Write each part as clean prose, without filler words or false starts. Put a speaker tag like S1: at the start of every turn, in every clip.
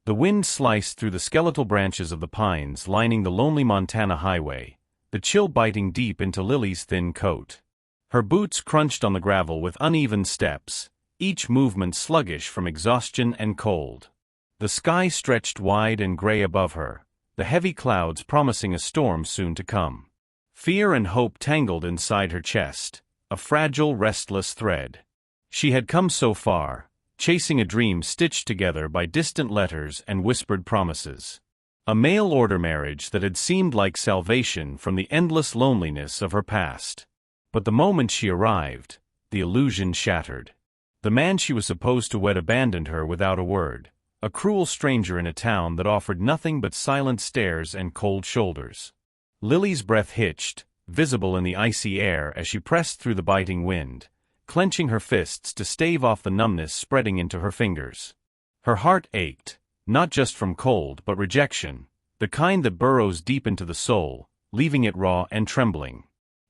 S1: The wind sliced through the skeletal branches of the pines lining the lonely Montana highway, the chill biting deep into Lily's thin coat. Her boots crunched on the gravel with uneven steps, each movement sluggish from exhaustion and cold. The sky stretched wide and gray above her, the heavy clouds promising a storm soon to come. Fear and hope tangled inside her chest, a fragile, restless thread. She had come so far, chasing a dream stitched together by distant letters and whispered promises. A mail-order marriage that had seemed like salvation from the endless loneliness of her past. But the moment she arrived, the illusion shattered. The man she was supposed to wed abandoned her without a word, a cruel stranger in a town that offered nothing but silent stares and cold shoulders. Lily's breath hitched, visible in the icy air as she pressed through the biting wind, clenching her fists to stave off the numbness spreading into her fingers. Her heart ached, not just from cold but rejection, the kind that burrows deep into the soul, leaving it raw and trembling.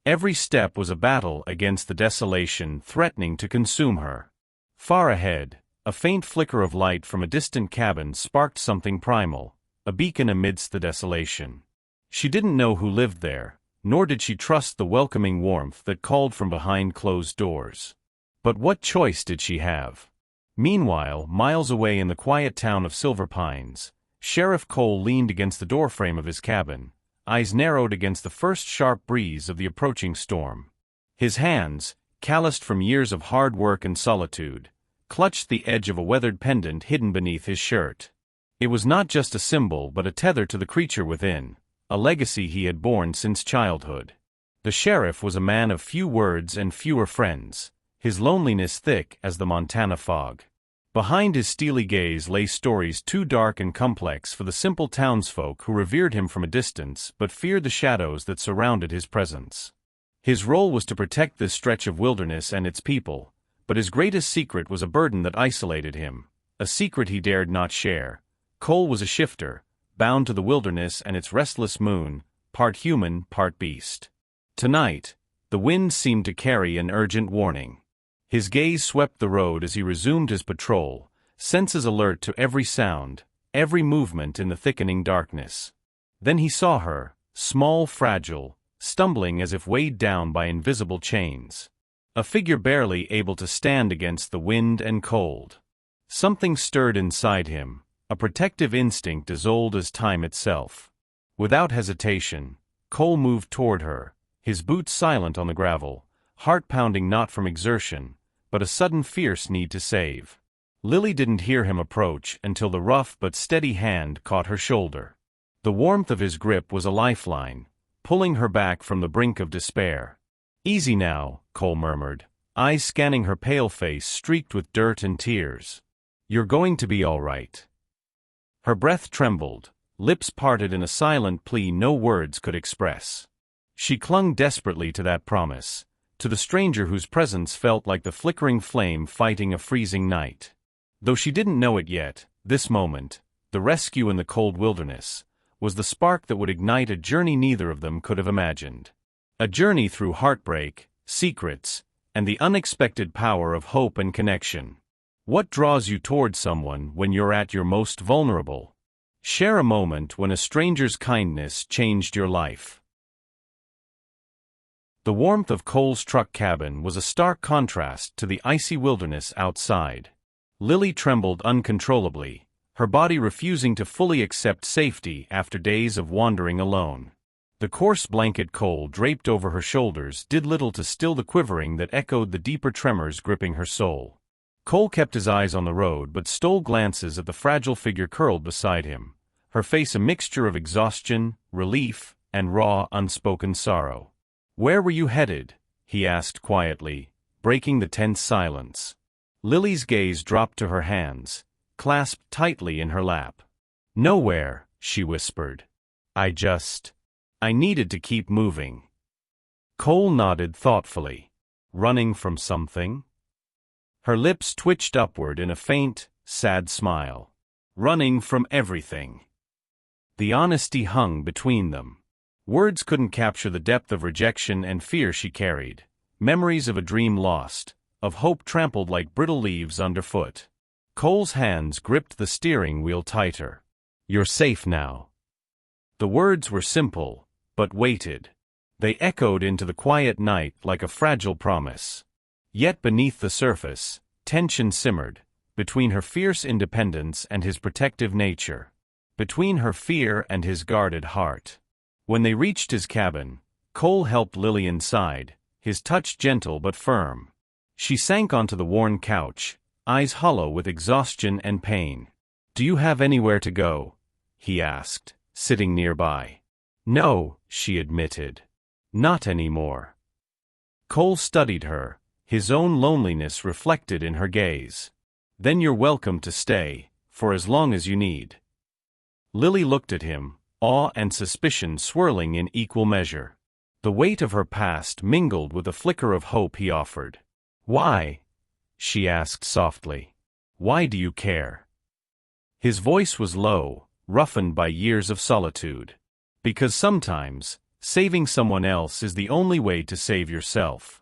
S1: Every step was a battle against the desolation threatening to consume her. Far ahead, a faint flicker of light from a distant cabin sparked something primal, a beacon amidst the desolation. She didn't know who lived there, nor did she trust the welcoming warmth that called from behind closed doors. But what choice did she have? Meanwhile, miles away in the quiet town of Silver Pines, Sheriff Cole leaned against the doorframe of his cabin, eyes narrowed against the first sharp breeze of the approaching storm. His hands, calloused from years of hard work and solitude, clutched the edge of a weathered pendant hidden beneath his shirt. It was not just a symbol but a tether to the creature within, a legacy he had borne since childhood. The sheriff was a man of few words and fewer friends, his loneliness thick as the Montana fog. Behind his steely gaze lay stories too dark and complex for the simple townsfolk who revered him from a distance but feared the shadows that surrounded his presence. His role was to protect this stretch of wilderness and its people, but his greatest secret was a burden that isolated him, a secret he dared not share. Cole was a shifter, bound to the wilderness and its restless moon, part human, part beast. Tonight, the wind seemed to carry an urgent warning. His gaze swept the road as he resumed his patrol, senses alert to every sound, every movement in the thickening darkness. Then he saw her, small, fragile, stumbling as if weighed down by invisible chains. A figure barely able to stand against the wind and cold. Something stirred inside him, a protective instinct as old as time itself. Without hesitation, Cole moved toward her, his boots silent on the gravel, heart pounding not from exertion, but a sudden fierce need to save. Lily didn't hear him approach until the rough but steady hand caught her shoulder. The warmth of his grip was a lifeline, pulling her back from the brink of despair. "Easy now," Cole murmured, eyes scanning her pale face streaked with dirt and tears. "You're going to be all right." Her breath trembled, lips parted in a silent plea no words could express. She clung desperately to that promise, to the stranger whose presence felt like the flickering flame fighting a freezing night. Though she didn't know it yet, this moment, the rescue in the cold wilderness, was the spark that would ignite a journey neither of them could have imagined. A journey through heartbreak, secrets, and the unexpected power of hope and connection. What draws you toward someone when you're at your most vulnerable? Share a moment when a stranger's kindness changed your life. The warmth of Cole's truck cabin was a stark contrast to the icy wilderness outside. Lily trembled uncontrollably, her body refusing to fully accept safety after days of wandering alone. The coarse blanket Cole draped over her shoulders did little to still the quivering that echoed the deeper tremors gripping her soul. Cole kept his eyes on the road but stole glances at the fragile figure curled beside him, her face a mixture of exhaustion, relief, and raw, unspoken sorrow. "Where were you headed?" he asked quietly, breaking the tense silence. Lily's gaze dropped to her hands, clasped tightly in her lap. "Nowhere," she whispered. I needed to keep moving." Cole nodded thoughtfully. "Running from something?" Her lips twitched upward in a faint, sad smile. "Running from everything." The honesty hung between them. Words couldn't capture the depth of rejection and fear she carried, memories of a dream lost, of hope trampled like brittle leaves underfoot. Cole's hands gripped the steering wheel tighter. "You're safe now." The words were simple, but weighted. They echoed into the quiet night like a fragile promise. Yet beneath the surface, tension simmered, between her fierce independence and his protective nature, between her fear and his guarded heart. When they reached his cabin, Cole helped Lily inside, his touch gentle but firm. She sank onto the worn couch, eyes hollow with exhaustion and pain. "Do you have anywhere to go?" he asked, sitting nearby. "No," she admitted. "Not anymore." Cole studied her, his own loneliness reflected in her gaze. "Then you're welcome to stay, for as long as you need." Lily looked at him, awe and suspicion swirling in equal measure. The weight of her past mingled with a flicker of hope he offered. "Why?" she asked softly. "Why do you care?" His voice was low, roughened by years of solitude. "Because sometimes, saving someone else is the only way to save yourself."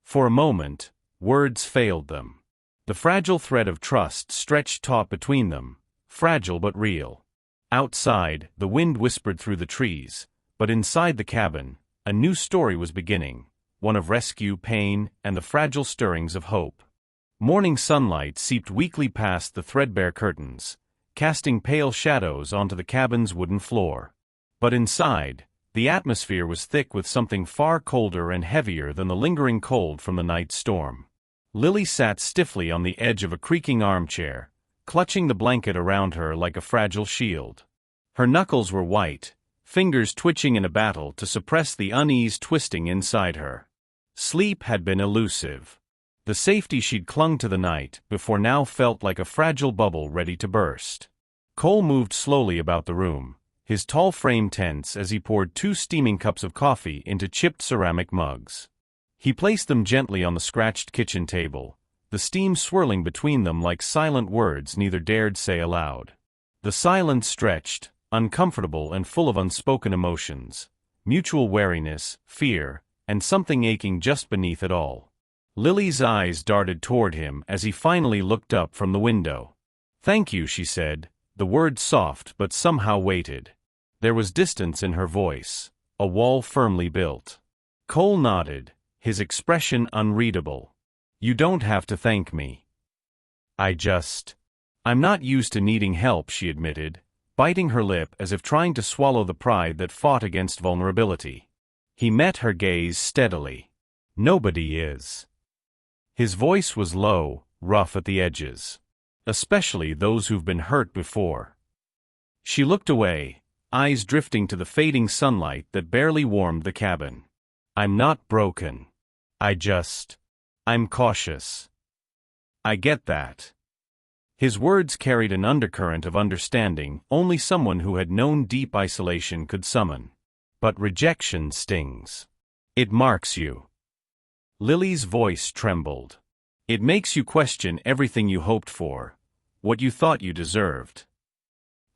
S1: For a moment, words failed them. The fragile thread of trust stretched taut between them, fragile but real. Outside, the wind whispered through the trees, but inside the cabin, a new story was beginning, one of rescue, pain, and the fragile stirrings of hope. Morning sunlight seeped weakly past the threadbare curtains, casting pale shadows onto the cabin's wooden floor. But inside, the atmosphere was thick with something far colder and heavier than the lingering cold from the night storm. Lily sat stiffly on the edge of a creaking armchair, clutching the blanket around her like a fragile shield. Her knuckles were white, fingers twitching in a battle to suppress the unease twisting inside her. Sleep had been elusive. The safety she'd clung to the night before now felt like a fragile bubble ready to burst. Cole moved slowly about the room, his tall frame tense as he poured 2 steaming cups of coffee into chipped ceramic mugs. He placed them gently on the scratched kitchen table, the steam swirling between them like silent words neither dared say aloud. The silence stretched, uncomfortable and full of unspoken emotions, mutual wariness, fear, and something aching just beneath it all. Lily's eyes darted toward him as he finally looked up from the window. "Thank you," she said, the words soft but somehow weighted. There was distance in her voice, a wall firmly built. Cole nodded, his expression unreadable. "You don't have to thank me. I'm not used to needing help," she admitted, biting her lip as if trying to swallow the pride that fought against vulnerability. He met her gaze steadily. "Nobody is." His voice was low, rough at the edges. "Especially those who've been hurt before." She looked away, eyes drifting to the fading sunlight that barely warmed the cabin. "I'm not broken. I'm cautious." "I get that." His words carried an undercurrent of understanding only someone who had known deep isolation could summon. "But rejection stings. It marks you." Lily's voice trembled. "It makes you question everything you hoped for, what you thought you deserved."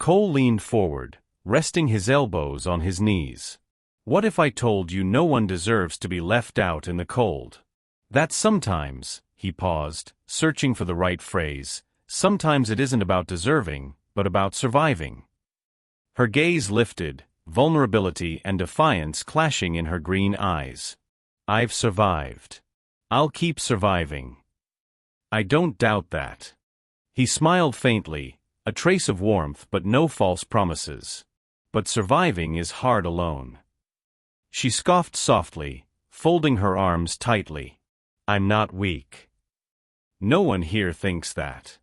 S1: Cole leaned forward, resting his elbows on his knees. "What if I told you no one deserves to be left out in the cold? That sometimes," he paused, searching for the right phrase, "sometimes it isn't about deserving, but about surviving." Her gaze lifted, vulnerability and defiance clashing in her green eyes. "I've survived. I'll keep surviving. I don't doubt that." He smiled faintly, a trace of warmth but no false promises. "But surviving is hard alone." She scoffed softly, folding her arms tightly. "I'm not weak. No one here thinks that."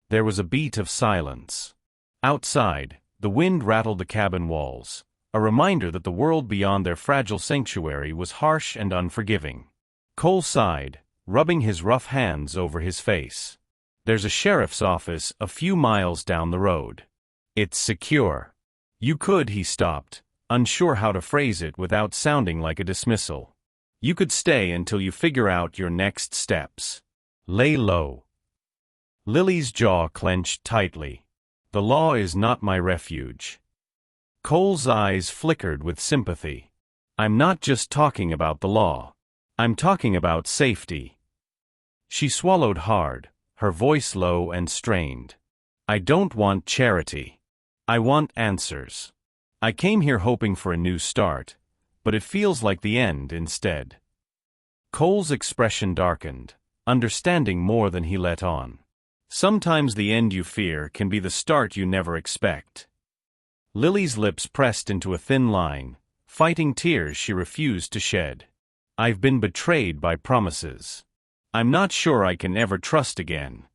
S1: There was a beat of silence. Outside, the wind rattled the cabin walls, a reminder that the world beyond their fragile sanctuary was harsh and unforgiving. Cole sighed, rubbing his rough hands over his face. "There's a sheriff's office a few miles down the road. It's secure." "You could," he stopped, unsure how to phrase it without sounding like a dismissal. "You could stay until you figure out your next steps. Lay low." Lily's jaw clenched tightly. "The law is not my refuge." Cole's eyes flickered with sympathy. "I'm not just talking about the law. I'm talking about safety." She swallowed hard, her voice low and strained. "I don't want charity. I want answers. I came here hoping for a new start, but it feels like the end instead." Cole's expression darkened, understanding more than he let on. Sometimes the end you fear can be the start you never expect. Lily's lips pressed into a thin line, fighting tears she refused to shed. "I've been betrayed by promises. I'm not sure I can ever trust again."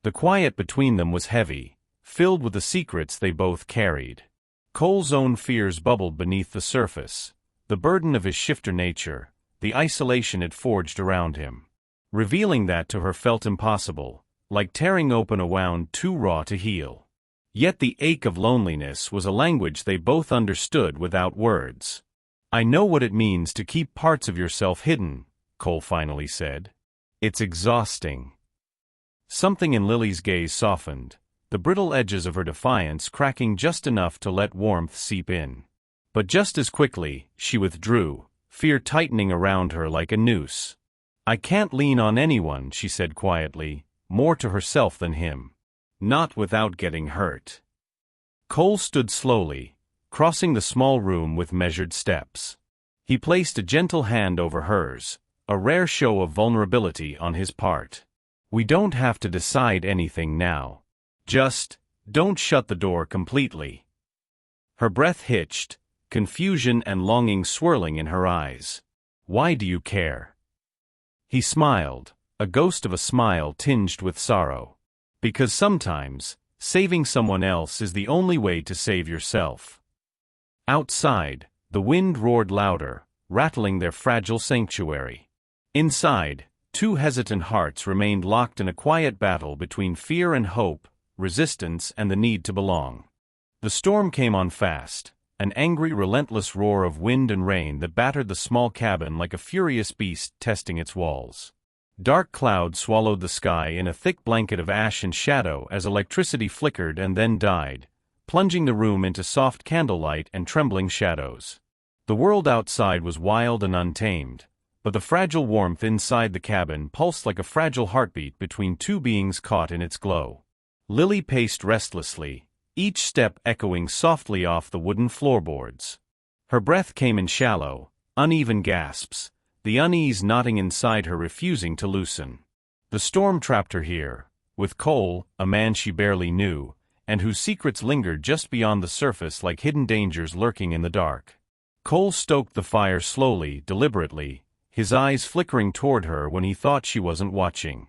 S1: The quiet between them was heavy, filled with the secrets they both carried. Cole's own fears bubbled beneath the surface, the burden of his shifter nature, the isolation it forged around him. Revealing that to her felt impossible, like tearing open a wound too raw to heal. Yet the ache of loneliness was a language they both understood without words. "I know what it means to keep parts of yourself hidden," Cole finally said. "It's exhausting." Something in Lily's gaze softened, the brittle edges of her defiance cracking just enough to let warmth seep in. But just as quickly, she withdrew, fear tightening around her like a noose. "I can't lean on anyone," she said quietly, more to herself than him. "Not without getting hurt." Cole stood slowly, crossing the small room with measured steps. He placed a gentle hand over hers, a rare show of vulnerability on his part. "We don't have to decide anything now. Just, don't shut the door completely." Her breath hitched, confusion and longing swirling in her eyes. "Why do you care?" He smiled, a ghost of a smile tinged with sorrow. "Because sometimes, saving someone else is the only way to save yourself." Outside, the wind roared louder, rattling their fragile sanctuary. Inside, two hesitant hearts remained locked in a quiet battle between fear and hope, resistance and the need to belong. The storm came on fast, an angry, relentless roar of wind and rain that battered the small cabin like a furious beast testing its walls. Dark clouds swallowed the sky in a thick blanket of ash and shadow as electricity flickered and then died, plunging the room into soft candlelight and trembling shadows. The world outside was wild and untamed, but the fragile warmth inside the cabin pulsed like a fragile heartbeat between two beings caught in its glow. Lily paced restlessly, each step echoing softly off the wooden floorboards. Her breath came in shallow, uneven gasps, the unease knotting inside her refusing to loosen. The storm trapped her here, with Cole, a man she barely knew, and whose secrets lingered just beyond the surface like hidden dangers lurking in the dark. Cole stoked the fire slowly, deliberately, his eyes flickering toward her when he thought she wasn't watching.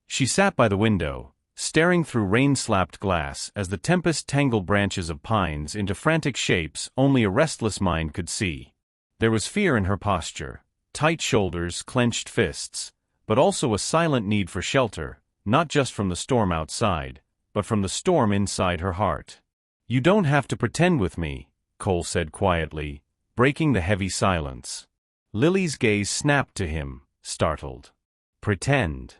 S1: She sat by the window, staring through rain-slapped glass as the tempest tangled branches of pines into frantic shapes only a restless mind could see. There was fear in her posture, tight shoulders, clenched fists, but also a silent need for shelter, not just from the storm outside, but from the storm inside her heart. "You don't have to pretend with me," Cole said quietly, breaking the heavy silence. Lily's gaze snapped to him, startled. "Pretend.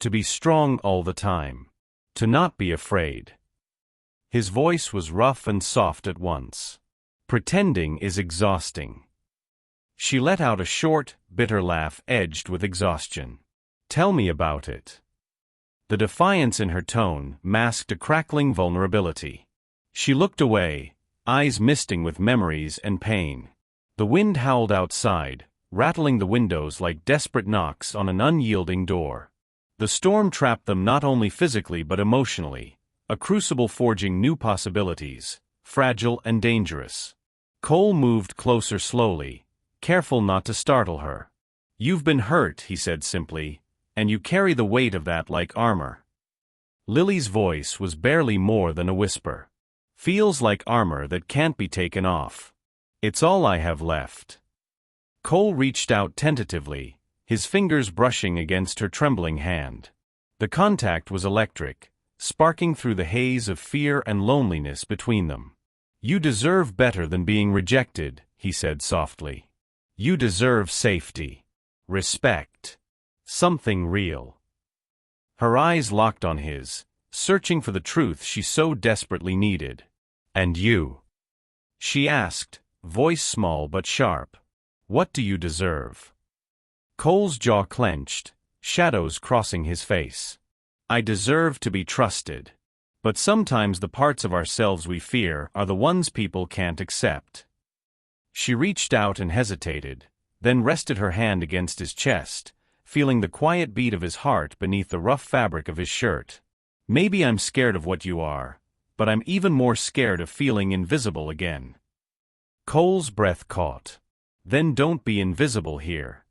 S1: To be strong all the time. To not be afraid." His voice was rough and soft at once. "Pretending is exhausting." She let out a short, bitter laugh edged with exhaustion. "Tell me about it." The defiance in her tone masked a crackling vulnerability. She looked away, eyes misting with memories and pain. The wind howled outside, rattling the windows like desperate knocks on an unyielding door. The storm trapped them not only physically but emotionally, a crucible forging new possibilities, fragile and dangerous. Cole moved closer slowly, careful not to startle her. "You've been hurt," he said simply, "and you carry the weight of that like armor." Lily's voice was barely more than a whisper. "Feels like armor that can't be taken off. It's all I have left." Cole reached out tentatively, his fingers brushing against her trembling hand. The contact was electric, sparking through the haze of fear and loneliness between them. "You deserve better than being rejected," he said softly. "You deserve safety. Respect. Something real." Her eyes locked on his, searching for the truth she so desperately needed. "And you?" she asked, voice small but sharp. "What do you deserve?" Cole's jaw clenched, shadows crossing his face. I deserve to be trusted. But sometimes the parts of ourselves we fear are the ones people can't accept. She reached out and hesitated, then rested her hand against his chest, feeling the quiet beat of his heart beneath the rough fabric of his shirt. Maybe I'm scared of what you are, but I'm even more scared of feeling invisible again. Cole's breath caught. Then don't be invisible here.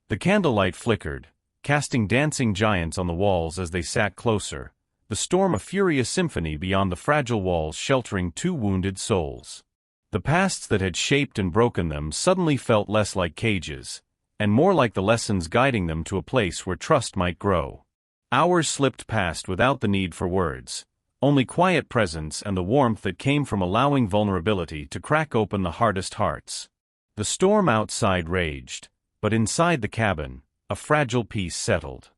S1: The candlelight flickered, casting dancing giants on the walls as they sat closer, the storm a furious symphony beyond the fragile walls sheltering two wounded souls. The pasts that had shaped and broken them suddenly felt less like cages, and more like the lessons guiding them to a place where trust might grow. Hours slipped past without the need for words, only quiet presence and the warmth that came from allowing vulnerability to crack open the hardest hearts. The storm outside raged, but inside the cabin, a fragile peace settled.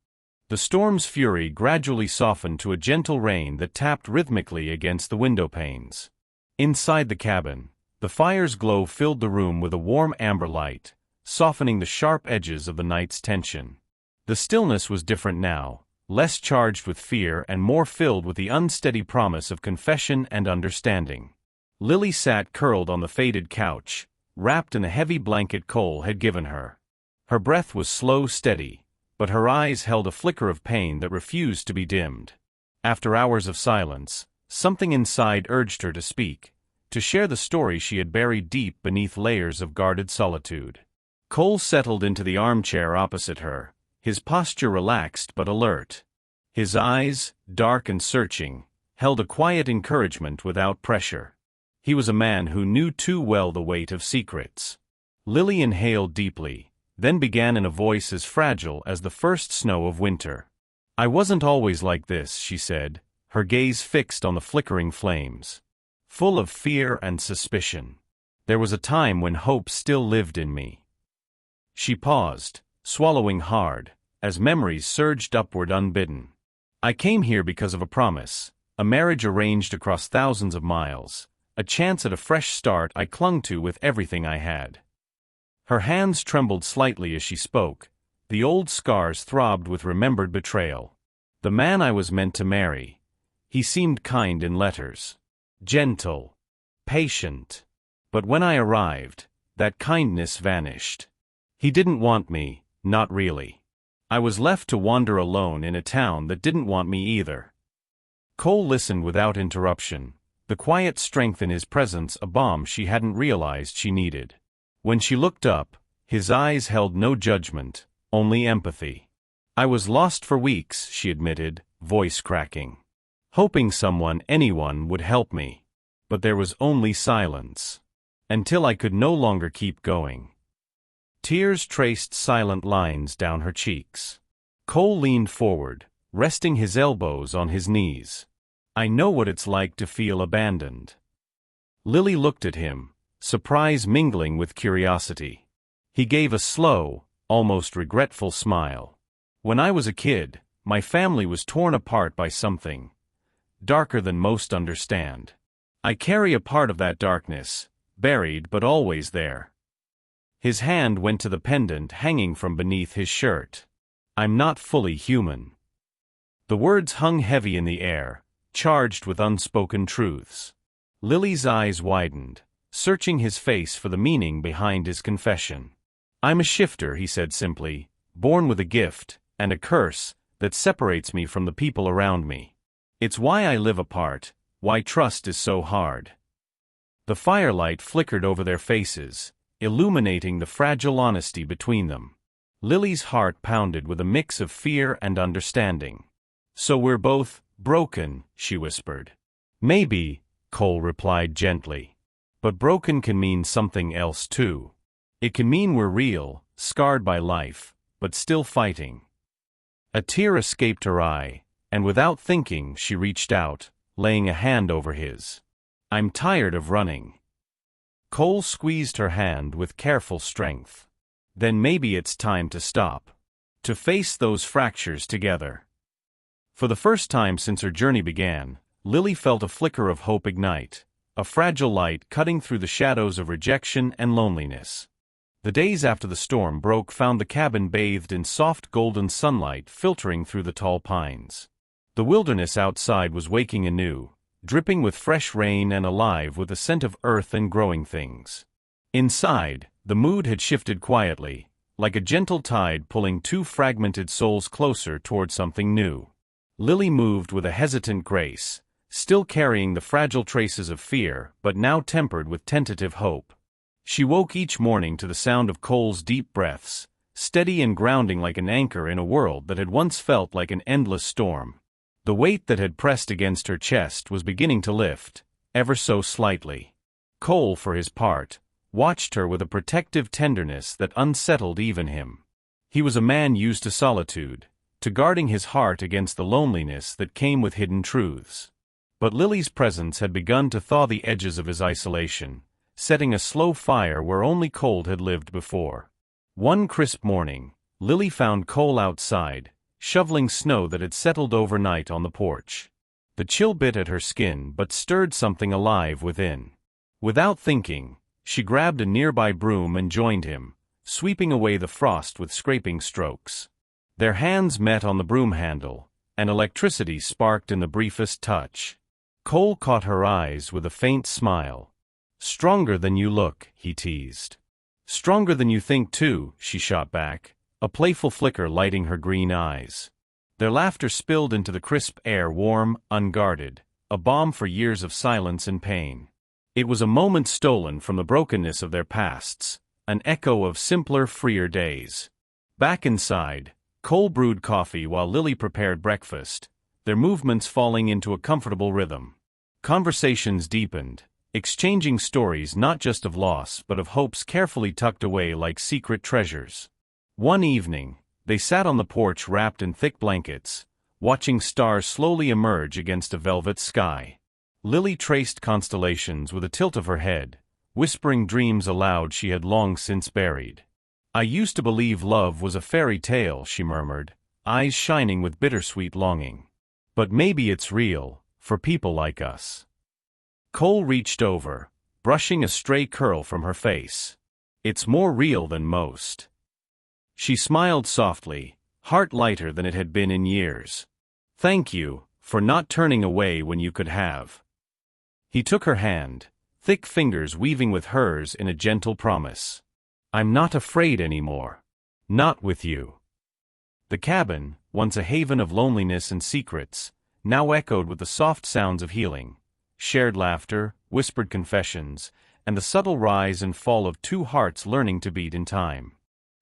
S1: The storm's fury gradually softened to a gentle rain that tapped rhythmically against the window panes. Inside the cabin, the fire's glow filled the room with a warm amber light, softening the sharp edges of the night's tension. The stillness was different now, less charged with fear and more filled with the unsteady promise of confession and understanding. Lily sat curled on the faded couch, wrapped in the heavy blanket Cole had given her. Her breath was slow, steady, but her eyes held a flicker of pain that refused to be dimmed. After hours of silence, something inside urged her to speak, to share the story she had buried deep beneath layers of guarded solitude. Cole settled into the armchair opposite her, his posture relaxed but alert. His eyes, dark and searching, held a quiet encouragement without pressure. He was a man who knew too well the weight of secrets. Lily inhaled deeply, then began in a voice as fragile as the first snow of winter. "I wasn't always like this," she said, her gaze fixed on the flickering flames. Full of fear and suspicion. There was a time when hope still lived in me. She paused, swallowing hard, as memories surged upward unbidden. "I came here because of a promise, a marriage arranged across thousands of miles, a chance at a fresh start I clung to with everything I had." Her hands trembled slightly as she spoke, the old scars throbbed with remembered betrayal. "The man I was meant to marry. He seemed kind in letters. Gentle. Patient. But when I arrived, that kindness vanished. He didn't want me, not really. I was left to wander alone in a town that didn't want me either." Cole listened without interruption, the quiet strength in his presence a balm she hadn't realized she needed. When she looked up, his eyes held no judgment, only empathy. "I was lost for weeks," she admitted, voice cracking. "Hoping someone, anyone, would help me. But there was only silence. Until I could no longer keep going." Tears traced silent lines down her cheeks. Cole leaned forward, resting his elbows on his knees. "I know what it's like to feel abandoned." Lily looked at him, surprise mingling with curiosity. He gave a slow, almost regretful smile. "When I was a kid, my family was torn apart by something darker than most understand. I carry a part of that darkness, buried but always there." His hand went to the pendant hanging from beneath his shirt. "I'm not fully human." The words hung heavy in the air, charged with unspoken truths. Lily's eyes widened, searching his face for the meaning behind his confession. "I'm a shifter," he said simply, "born with a gift, and a curse, that separates me from the people around me. It's why I live apart, why trust is so hard." The firelight flickered over their faces, illuminating the fragile honesty between them. Lily's heart pounded with a mix of fear and understanding. "So we're both broken," she whispered. "Maybe," Cole replied gently. "But broken can mean something else too. It can mean we're real, scarred by life, but still fighting." A tear escaped her eye, and without thinking she reached out, laying a hand over his. "I'm tired of running." Cole squeezed her hand with careful strength. "Then maybe it's time to stop. To face those fractures together." For the first time since her journey began, Lily felt a flicker of hope ignite, a fragile light cutting through the shadows of rejection and loneliness. The days after the storm broke found the cabin bathed in soft golden sunlight filtering through the tall pines. The wilderness outside was waking anew, dripping with fresh rain and alive with the scent of earth and growing things. Inside, the mood had shifted quietly, like a gentle tide pulling two fragmented souls closer toward something new. Lily moved with a hesitant grace, still carrying the fragile traces of fear but now tempered with tentative hope. She woke each morning to the sound of Cole's deep breaths, steady and grounding like an anchor in a world that had once felt like an endless storm. The weight that had pressed against her chest was beginning to lift, ever so slightly. Cole, for his part, watched her with a protective tenderness that unsettled even him. He was a man used to solitude, to guarding his heart against the loneliness that came with hidden truths. But Lily's presence had begun to thaw the edges of his isolation, setting a slow fire where only Cole had lived before. One crisp morning, Lily found Cole outside, shoveling snow that had settled overnight on the porch. The chill bit at her skin but stirred something alive within. Without thinking, she grabbed a nearby broom and joined him, sweeping away the frost with scraping strokes. Their hands met on the broom handle, and electricity sparked in the briefest touch. Cole caught her eyes with a faint smile. "Stronger than you look," he teased. "Stronger than you think too," she shot back, a playful flicker lighting her green eyes. Their laughter spilled into the crisp air, warm, unguarded, a balm for years of silence and pain. It was a moment stolen from the brokenness of their pasts, an echo of simpler, freer days. Back inside, Cole brewed coffee while Lily prepared breakfast, their movements falling into a comfortable rhythm. Conversations deepened, exchanging stories not just of loss but of hopes carefully tucked away like secret treasures. One evening, they sat on the porch wrapped in thick blankets, watching stars slowly emerge against a velvet sky. Lily traced constellations with a tilt of her head, whispering dreams aloud she had long since buried. "I used to believe love was a fairy tale," she murmured, eyes shining with bittersweet longing. "But maybe it's real, for people like us." Cole reached over, brushing a stray curl from her face. "It's more real than most." She smiled softly, heart lighter than it had been in years. "Thank you, for not turning away when you could have." He took her hand, thick fingers weaving with hers in a gentle promise. "I'm not afraid anymore. Not with you." The cabin, once a haven of loneliness and secrets, now echoed with the soft sounds of healing, shared laughter, whispered confessions, and the subtle rise and fall of two hearts learning to beat in time.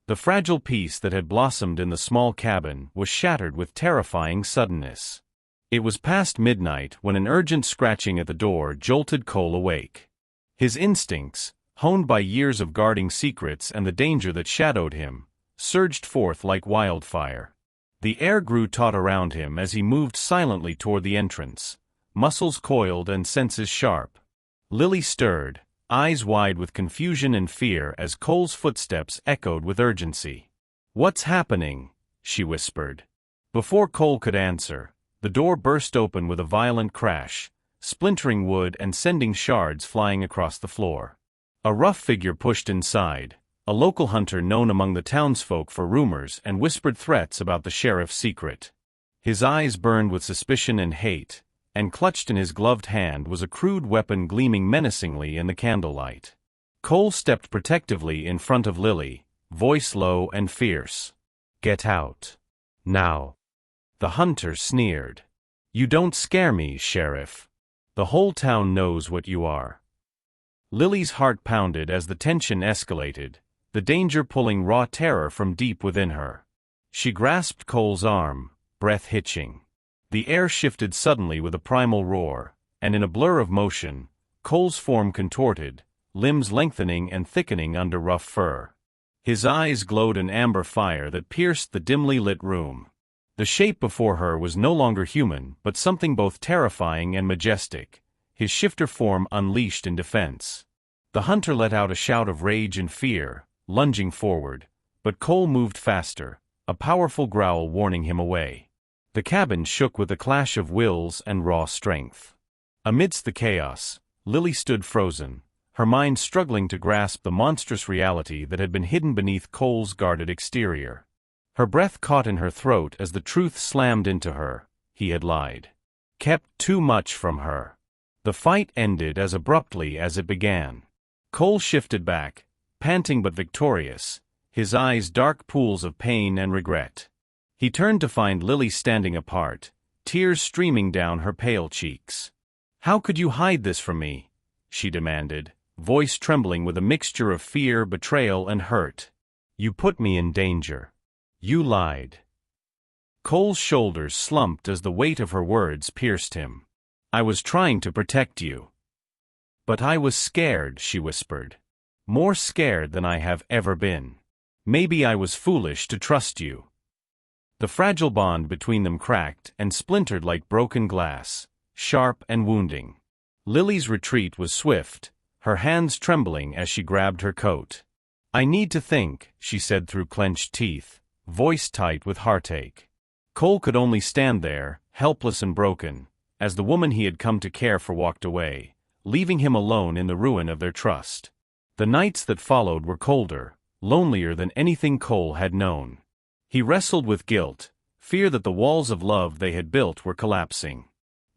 S1: The fragile peace that had blossomed in the small cabin was shattered with terrifying suddenness. It was past midnight when an urgent scratching at the door jolted Cole awake. His instincts, honed by years of guarding secrets and the danger that shadowed him, surged forth like wildfire. The air grew taut around him as he moved silently toward the entrance, muscles coiled and senses sharp. Lily stirred, eyes wide with confusion and fear as Cole's footsteps echoed with urgency. "What's happening?" she whispered. Before Cole could answer, the door burst open with a violent crash, splintering wood and sending shards flying across the floor. A rough figure pushed inside, a local hunter known among the townsfolk for rumors and whispered threats about the sheriff's secret. His eyes burned with suspicion and hate, and clutched in his gloved hand was a crude weapon gleaming menacingly in the candlelight. Cole stepped protectively in front of Lily, voice low and fierce. "Get out. Now." The hunter sneered. "You don't scare me, Sheriff. The whole town knows what you are." Lily's heart pounded as the tension escalated, the danger pulling raw terror from deep within her. She grasped Cole's arm, breath hitching. The air shifted suddenly with a primal roar, and in a blur of motion, Cole's form contorted, limbs lengthening and thickening under rough fur. His eyes glowed an amber fire that pierced the dimly lit room. The shape before her was no longer human but something both terrifying and majestic, his shifter form unleashed in defense. The hunter let out a shout of rage and fear, lunging forward, but Cole moved faster, a powerful growl warning him away. The cabin shook with the clash of wills and raw strength. Amidst the chaos, Lily stood frozen, her mind struggling to grasp the monstrous reality that had been hidden beneath Cole's guarded exterior. Her breath caught in her throat as the truth slammed into her. He had lied. Kept too much from her. The fight ended as abruptly as it began. Cole shifted back, panting but victorious, his eyes dark pools of pain and regret. He turned to find Lily standing apart, tears streaming down her pale cheeks. "How could you hide this from me?" she demanded, voice trembling with a mixture of fear, betrayal, and hurt. "You put me in danger. You lied." Cole's shoulders slumped as the weight of her words pierced him. "I was trying to protect you." "But I was scared," she whispered. "More scared than I have ever been. Maybe I was foolish to trust you." The fragile bond between them cracked and splintered like broken glass, sharp and wounding. Lily's retreat was swift, her hands trembling as she grabbed her coat. "I need to think," she said through clenched teeth, voice tight with heartache. Cole could only stand there, helpless and broken, as the woman he had come to care for walked away, leaving him alone in the ruin of their trust. The nights that followed were colder, lonelier than anything Cole had known. He wrestled with guilt, fear that the walls of love they had built were collapsing.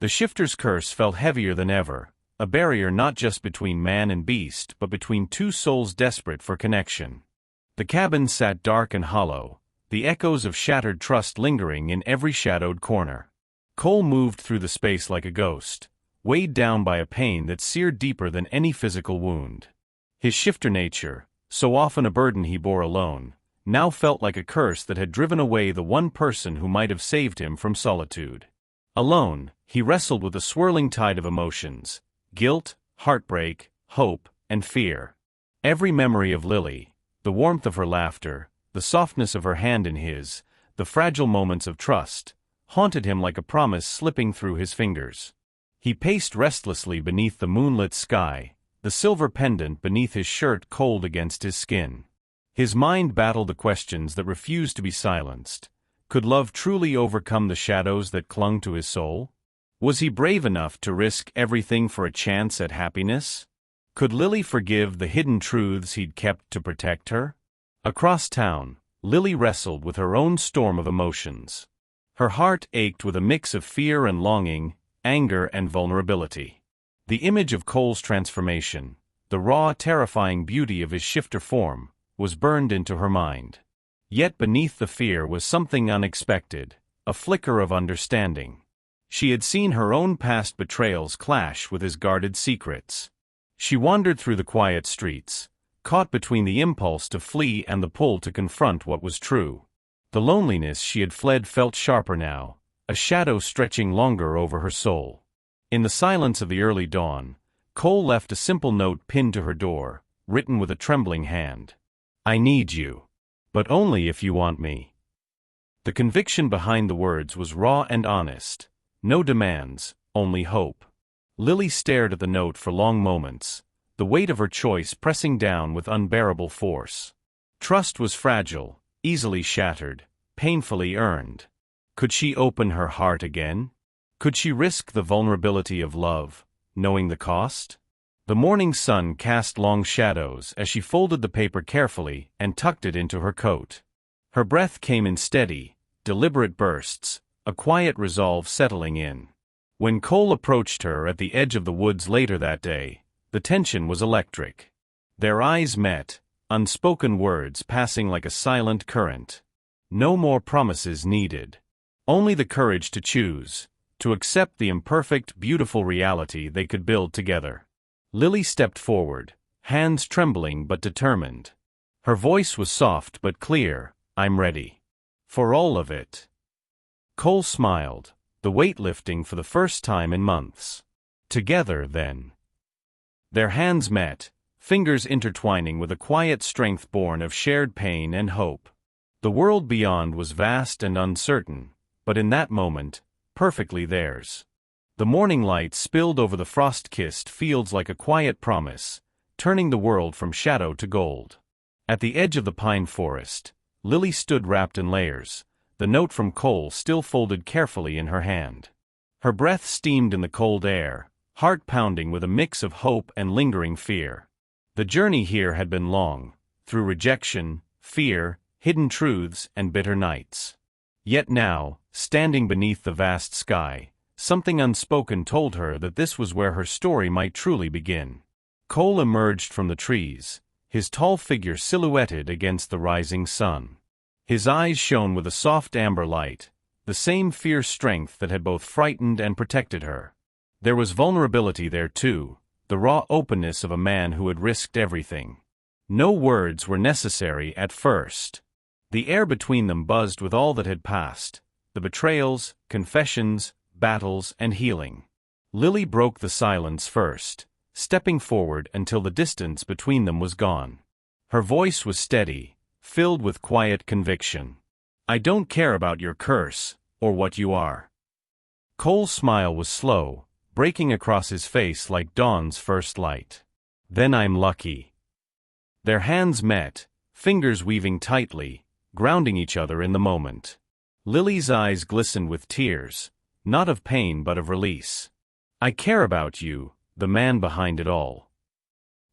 S1: The shifter's curse felt heavier than ever, a barrier not just between man and beast but between two souls desperate for connection. The cabin sat dark and hollow, the echoes of shattered trust lingering in every shadowed corner. Cole moved through the space like a ghost, weighed down by a pain that seared deeper than any physical wound. His shifter nature, so often a burden he bore alone, now felt like a curse that had driven away the one person who might have saved him from solitude. Alone, he wrestled with a swirling tide of emotions: guilt, heartbreak, hope, and fear. Every memory of Lily, the warmth of her laughter, the softness of her hand in his, the fragile moments of trust, haunted him like a promise slipping through his fingers. He paced restlessly beneath the moonlit sky, the silver pendant beneath his shirt cold against his skin. His mind battled the questions that refused to be silenced. Could love truly overcome the shadows that clung to his soul? Was he brave enough to risk everything for a chance at happiness? Could Lily forgive the hidden truths he'd kept to protect her? Across town, Lily wrestled with her own storm of emotions. Her heart ached with a mix of fear and longing, anger and vulnerability. The image of Cole's transformation, the raw, terrifying beauty of his shifter form, was burned into her mind. Yet beneath the fear was something unexpected, a flicker of understanding. She had seen her own past betrayals clash with his guarded secrets. She wandered through the quiet streets, caught between the impulse to flee and the pull to confront what was true. The loneliness she had fled felt sharper now, a shadow stretching longer over her soul. In the silence of the early dawn, Cole left a simple note pinned to her door, written with a trembling hand. "I need you. But only if you want me." The conviction behind the words was raw and honest. No demands, only hope. Lily stared at the note for long moments, the weight of her choice pressing down with unbearable force. Trust was fragile, easily shattered, painfully earned. Could she open her heart again? Could she risk the vulnerability of love, knowing the cost? The morning sun cast long shadows as she folded the paper carefully and tucked it into her coat. Her breath came in steady, deliberate bursts, a quiet resolve settling in. When Cole approached her at the edge of the woods later that day, the tension was electric. Their eyes met, unspoken words passing like a silent current. No more promises needed. Only the courage to choose, to accept the imperfect, beautiful reality they could build together. Lily stepped forward, hands trembling but determined. Her voice was soft but clear. "I'm ready. For all of it." Cole smiled, the weight lifting for the first time in months. Together, then. Their hands met, fingers intertwining with a quiet strength born of shared pain and hope. The world beyond was vast and uncertain, but in that moment, perfectly theirs. The morning light spilled over the frost-kissed fields like a quiet promise, turning the world from shadow to gold. At the edge of the pine forest, Lily stood wrapped in layers, the note from Cole still folded carefully in her hand. Her breath steamed in the cold air, heart pounding with a mix of hope and lingering fear. The journey here had been long, through rejection, fear, hidden truths, and bitter nights. Yet now, standing beneath the vast sky, something unspoken told her that this was where her story might truly begin. Cole emerged from the trees, his tall figure silhouetted against the rising sun. His eyes shone with a soft amber light, the same fierce strength that had both frightened and protected her. There was vulnerability there too, the raw openness of a man who had risked everything. No words were necessary at first. The air between them buzzed with all that had passed, the betrayals, confessions, battles, and healing. Lily broke the silence first, stepping forward until the distance between them was gone. Her voice was steady, filled with quiet conviction. "I don't care about your curse, or what you are." Cole's smile was slow, breaking across his face like dawn's first light. "Then I'm lucky." Their hands met, fingers weaving tightly, grounding each other in the moment. Lily's eyes glistened with tears, not of pain but of release. "I care about you, the man behind it all."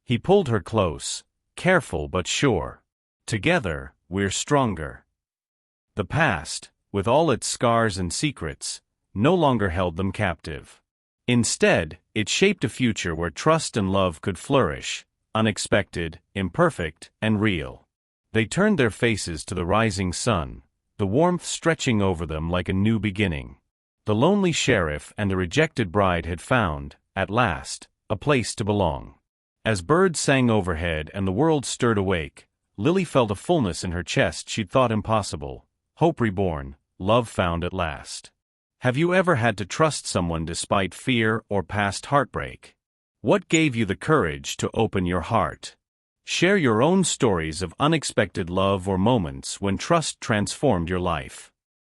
S1: He pulled her close, careful but sure. "Together, we're stronger." The past, with all its scars and secrets, no longer held them captive. Instead, it shaped a future where trust and love could flourish, unexpected, imperfect, and real. They turned their faces to the rising sun, the warmth stretching over them like a new beginning. The lonely sheriff and the rejected bride had found, at last, a place to belong. As birds sang overhead and the world stirred awake, Lily felt a fullness in her chest she'd thought impossible. Hope reborn, love found at last. Have you ever had to trust someone despite fear or past heartbreak? What gave you the courage to open your heart? Share your own stories of unexpected love or moments when trust transformed your life.